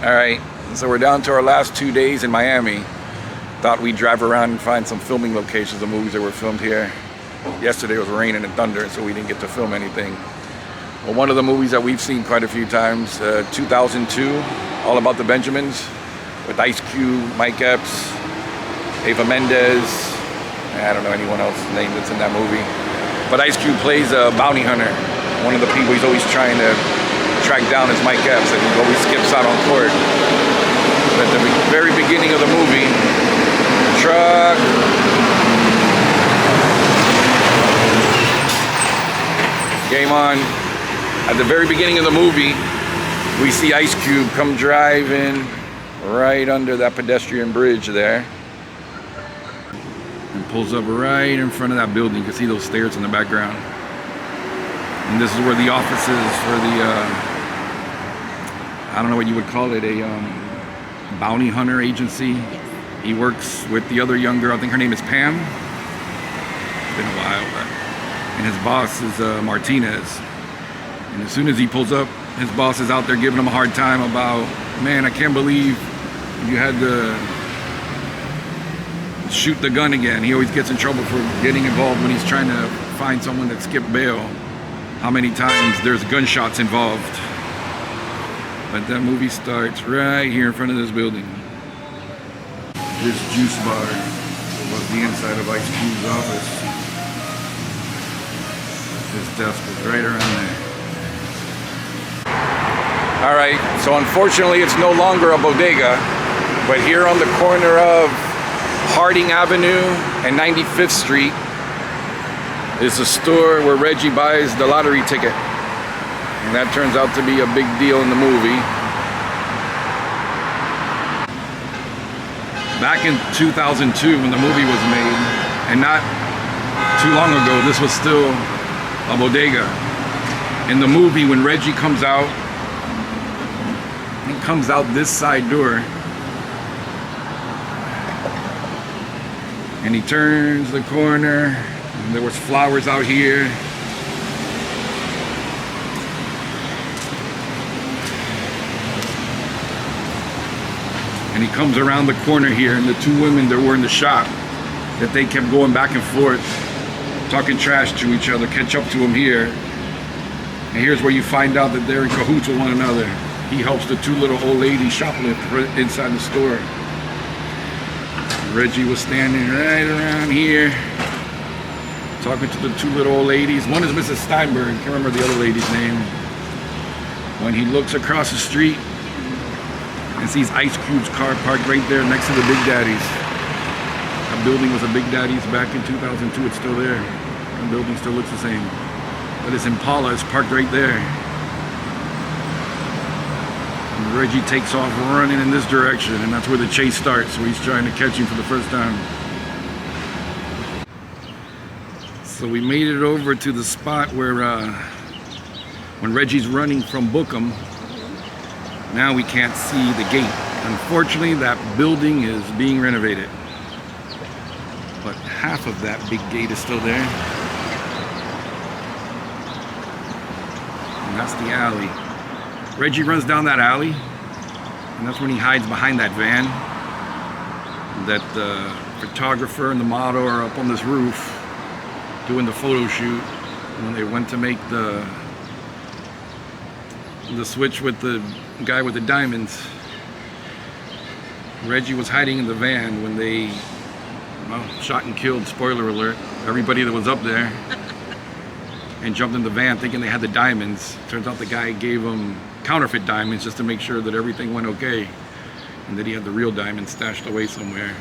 Alright, so we're down to our last 2 days in Miami. Thought we'd drive around and find some filming locations of movies that were filmed here. Yesterday was raining and thunder, so we didn't get to film anything. Well, one of the movies that we've seen quite a few times, 2002, All About the Benjamins, with Ice Cube, Mike Epps, Eva Mendes. I don't know anyone else's name that's in that movie. But Ice Cube plays a bounty hunter. One of the people he's always trying to track down is Mike Epps, and he always skips out on court. But at the very beginning of the movie, truck. Game on. At the very beginning of the movie, we see Ice Cube come driving right under that pedestrian bridge there. And pulls up right in front of that building. You can see those stairs in the background. And this is where the office is for the, I don't know what you would call it, a bounty hunter agency. He works with the other young girl, I think her name is Pam. It's been a while, but, and his boss is Martinez. And as soon as he pulls up, his boss is out there giving him a hard time about, man, I can't believe you had to shoot the gun again. He always gets in trouble for getting involved when he's trying to find someone that skipped bail. How many times there's gunshots involved. But that movie starts right here in front of this building. This juice bar was the inside of Ice Cube's office. His desk was right around there. Alright, so unfortunately it's no longer a bodega, but here on the corner of Harding Avenue and 95th Street is a store where Reggie buys the lottery ticket. And that turns out to be a big deal in the movie. Back in 2002 when the movie was made, and not too long ago, this was still a bodega. In the movie, when Reggie comes out, he comes out this side door and he turns the corner, and there was flowers out here. And he comes around the corner here, and the two women that were in the shop, that they kept going back and forth, talking trash to each other, catch up to him here. And here's where you find out that they're in cahoots with one another. He helps the two little old ladies shoplift inside the store. Reggie was standing right around here, talking to the two little old ladies. One is Mrs. Steinberg, I can't remember the other lady's name. When he looks across the street and sees Ice Cube's car parked right there next to the Big Daddy's. That building was a Big Daddy's back in 2002, it's still there. The building still looks the same. But his Impala is parked right there. And Reggie takes off running in this direction, and that's where the chase starts, where he's trying to catch him for the first time. So we made it over to the spot where, when Reggie's running from Bookham, now we can't see the gate. Unfortunately, that building is being renovated. But half of that big gate is still there. And that's the alley. Reggie runs down that alley, and that's when he hides behind that van. That the photographer and the model are up on this roof doing the photo shoot. When they went to make the switch with the guy with the diamonds, Reggie was hiding in the van when they shot and killed, spoiler alert, everybody that was up there, and jumped in the van thinking they had the diamonds. Turns out the guy gave them counterfeit diamonds just to make sure that everything went okay, and that he had the real diamonds stashed away somewhere.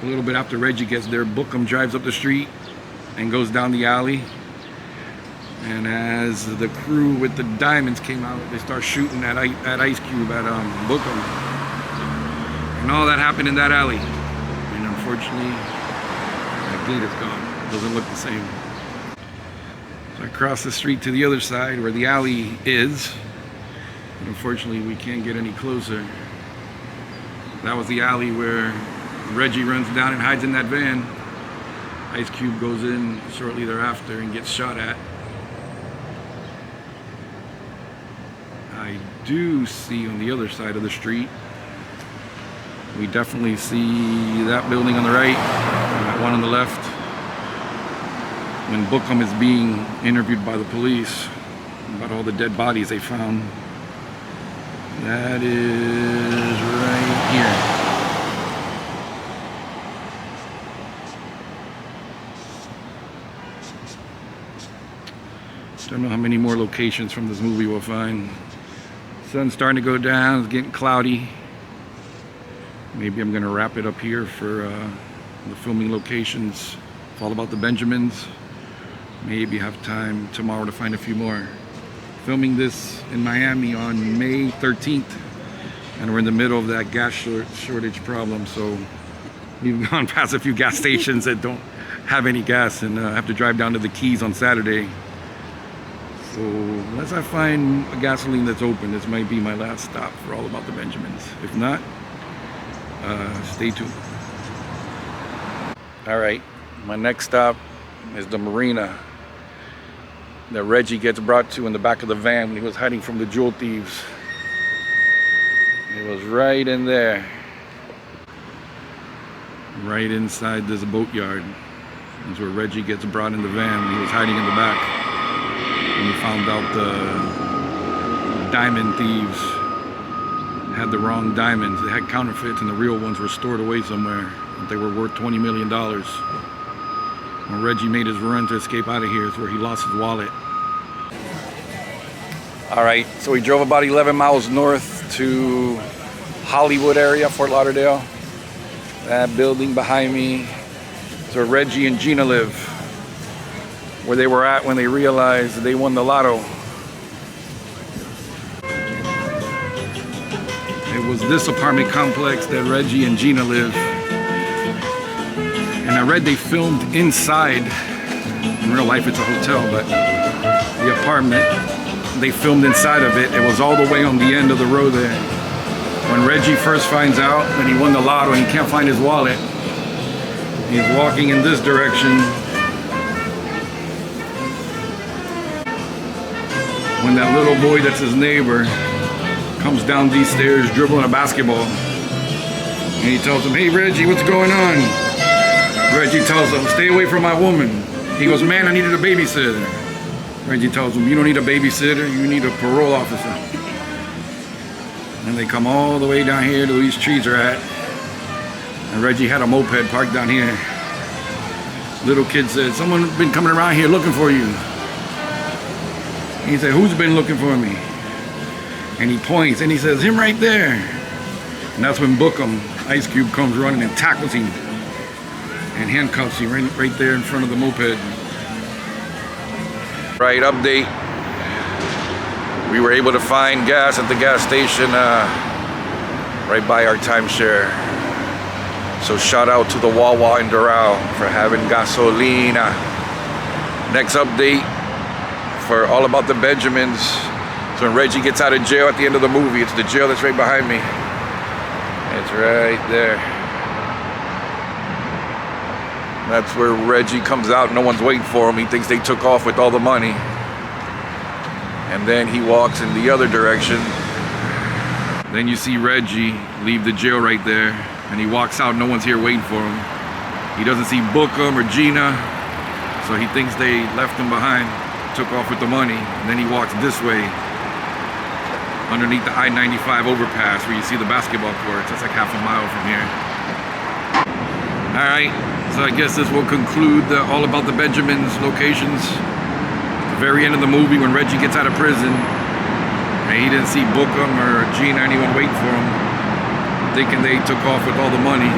A little bit after Reggie gets there, Bookham drives up the street and goes down the alley. And as the crew with the diamonds came out, they start shooting at Ice Cube at Bookham. And all that happened in that alley. And unfortunately, that gate is gone. It doesn't look the same. So I crossed the street to the other side where the alley is. But unfortunately, we can't get any closer. That was the alley where Reggie runs down and hides in that van. Ice Cube goes in shortly thereafter and gets shot at. I do see on the other side of the street, we definitely see that building on the right, and that one on the left. When Bookham is being interviewed by the police about all the dead bodies they found, that is right here. Don't know how many more locations from this movie we'll find. Sun's starting to go down, it's getting cloudy. Maybe I'm gonna wrap it up here for the filming locations. It's all about the Benjamins. Maybe have time tomorrow to find a few more. Filming this in Miami on May 13th, and we're in the middle of that gas shortage problem, so we've gone past a few gas stations that don't have any gas, and I have to drive down to the Keys on Saturday. So unless I find a gasoline that's open, this might be my last stop for All About the Benjamins. If not, stay tuned. All right, my next stop is the marina that Reggie gets brought to in the back of the van when he was hiding from the jewel thieves. It was right in there, right inside this boatyard. That's where Reggie gets brought in the van when he was hiding in the back. When he found out the diamond thieves had the wrong diamonds. They had counterfeits and the real ones were stored away somewhere. They were worth $20 million. When Reggie made his run to escape out of here is where he lost his wallet. All right, so we drove about 11 miles north to Hollywood area, Fort Lauderdale. That building behind me is where Reggie and Gina live, where they were at when they realized they won the lotto. It was this apartment complex that Reggie and Gina live. And I read they filmed inside. In real life it's a hotel, but the apartment, they filmed inside of it. It was all the way on the end of the road there. When Reggie first finds out that he won the lotto and he can't find his wallet, he's walking in this direction. When that little boy that's his neighbor comes down these stairs dribbling a basketball, and he tells him, "Hey Reggie, what's going on?" Reggie tells him, "Stay away from my woman." He goes, "Man, I needed a babysitter." Reggie tells him, "You don't need a babysitter, you need a parole officer." And they come all the way down here to where these trees are at, and Reggie had a moped parked down here. Little kid said, "Someone's been coming around here looking for you." He said, "Who's been looking for me?" And he points and he says, "Him right there." And that's when Bookham, Ice Cube, comes running and tackles him and handcuffs him right there in front of the moped. Right, update. We were able to find gas at the gas station right by our timeshare. So shout out to the Wawa in Doral for having gasolina. Next update for All About the Benjamins. So when Reggie gets out of jail at the end of the movie, it's the jail that's right behind me. It's right there. That's where Reggie comes out, no one's waiting for him. He thinks they took off with all the money. And then he walks in the other direction. Then you see Reggie leave the jail right there, and he walks out, no one's here waiting for him. He doesn't see Bookham or Gina, so he thinks they left him behind, took off with the money. And then he walks this way, underneath the I-95 overpass where you see the basketball courts. That's like half a mile from here. All right, so I guess this will conclude the All About the Benjamins locations. At the very end of the movie, when Reggie gets out of prison, and he didn't see Bookham or Gina, anyone waiting for him, thinking they took off with all the money.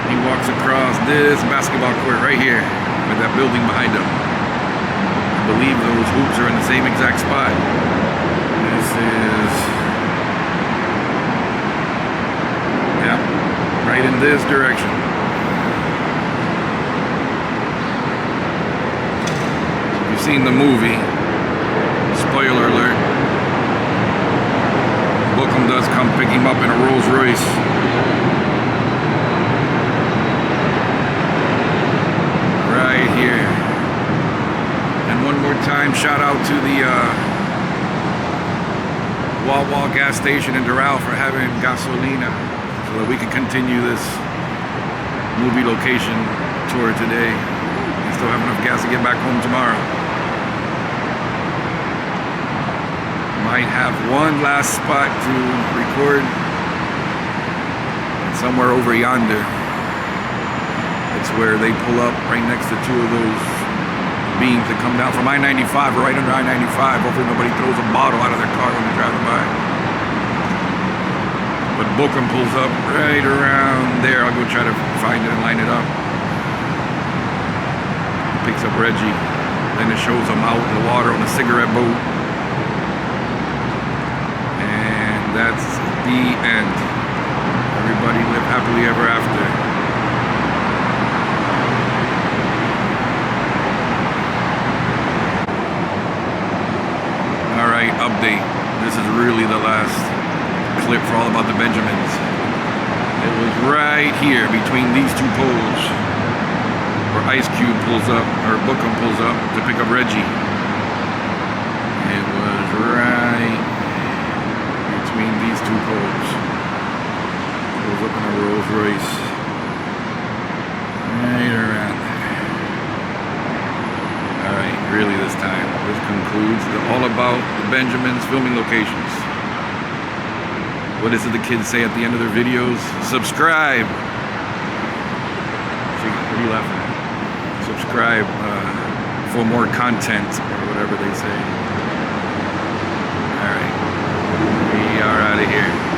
He walks across this basketball court right here with that building behind him. I believe those hoops are in the same exact spot. This is, yeah, right in this direction. You've seen the movie, spoiler alert, Bookham does come pick him up in a Rolls Royce. Right here. And one more time, shout out to the Wawa gas station in Doral for having gasolina so that we can continue this movie location tour today and still have enough gas to get back home tomorrow. Might have one last spot to record somewhere over yonder. It's where they pull up right next to two of those beams that come down from I-95 or right under I-95. Hopefully nobody throws a bottle out of their car when they're driving by. But Bookham pulls up right around there. I'll go try to find it and line it up. Picks up Reggie. Then it shows him out in the water on a cigarette boat. And that's the end. Everybody live happily ever after. Alright, update. This is really the last clip for All About the Benjamins. It was right here between these two poles where Ice Cube pulls up, or Bookham pulls up to pick up Reggie. It was right between these two poles. Pulls up in a Rolls Royce. Right around there. Alright, really this time. This concludes the All About the Benjamins filming locations. What is it the kids say at the end of their videos? Subscribe! What are you laughing at? Subscribe for more content, or whatever they say. Alright, we are out of here.